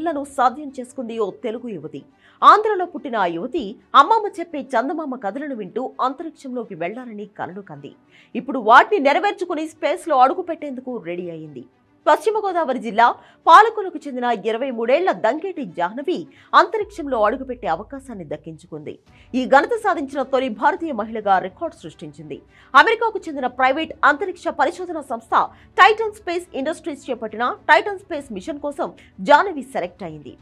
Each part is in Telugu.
కలను సాధ్యం చేసుకుంది ఓ తెలుగు యువతి. ఆంధ్రలో పుట్టిన ఆ యువతి అమ్మమ్మ చెప్పే చందమామ కథలను వింటూ అంతరిక్షంలోకి వెళ్లాలని కలలు కంది. ఇప్పుడు వాటిని నెరవేర్చుకుని స్పేస్ లో అడుగు పెట్టేందుకు రెడీ అయింది. పశ్చిమ గోదావరి జిల్లా పాలకొలకు చెందిన 23 ఏళ్ల దంకేటి జాహ్నవి అంతరిక్షంలో అడుగుపెట్టే అవకాశాన్ని దక్కించుకుంది. ఈ ఘనత సాధించిన తొలి భారతీయ మహిళగా రికార్డు సృష్టించింది. అమెరికాకు చెందిన ప్రైవేట్ అంతరిక్ష పరిశోధన సంస్థ టైటన్ స్పేస్ ఇండస్ట్రీస్ చేపట్టిన టైటన్ స్పేస్ మిషన్ కోసం జాహ్నవి సెలెక్ట్ అయింది.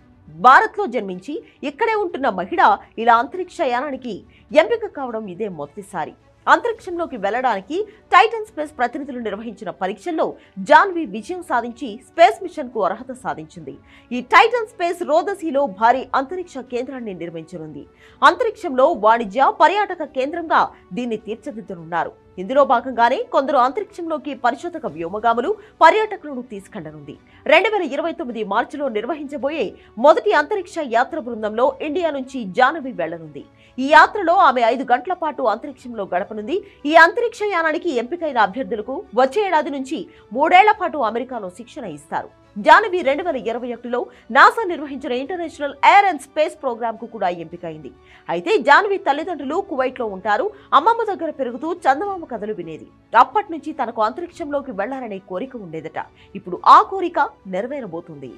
భారత్లో జన్మించి ఇక్కడే ఉంటున్న మహిళ ఇలా అంతరిక్ష యానానికి ఎంపిక కావడం ఇదే మొదటిసారి. అంతరిక్షంలోకి వెళ్లడానికి టైటన్ స్పేస్ ప్రతినిధులు నిర్వహించిన పరీక్షల్లో జాహ్నవి విజయం సాధించి స్పేస్ మిషన్ కు అర్హత సాధించింది. ఈ టైటన్ స్పేస్ రోదసీలో భారీ అంతరిక్ష కేంద్రాన్ని నిర్మించనుంది. అంతరిక్షంలో వాణిజ్య పర్యాటక కేంద్రంగా దీన్ని తీర్చిదిద్దనున్నారు. ఇందులో భాగంగానే కొందరు అంతరిక్షంలోకి పరిశోధక వ్యోమగాములు, పర్యాటకులను తీసుకెళ్లనుంది. 2029 మార్చిలో నిర్వహించబోయే మొదటి అంతరిక్ష యాత్ర బృందంలో ఇండియా నుంచి జాహ్నవి వెళ్లనుంది. ఈ యాత్రలో ఆమె 5 గంటల పాటు అంతరిక్షంలో గడపనుంది. ఈ అంతరిక్ష యానానికి ఎంపికైన అభ్యర్థులకు వచ్చే ఏడాది నుంచి 3 ఏళ్ల పాటు అమెరికాలో శిక్షణ ఇస్తారు. జాహ్నవి 2021లో నాసా నిర్వహించిన international air and space programme కు కూడా ఎంపికైంది. అయితే జాహ్నవి తల్లిదండ్రులు కువైట్ లో ఉంటారు. అమ్మమ్మ దగ్గర పెరుగుతూ చందమామ కథలు వినేది. అప్పటి నుంచి తనకు అంతరిక్షంలోకి వెళ్లాలనే కోరిక ఉండేదట. ఇప్పుడు ఆ కోరిక నెరవేరబోతుంది.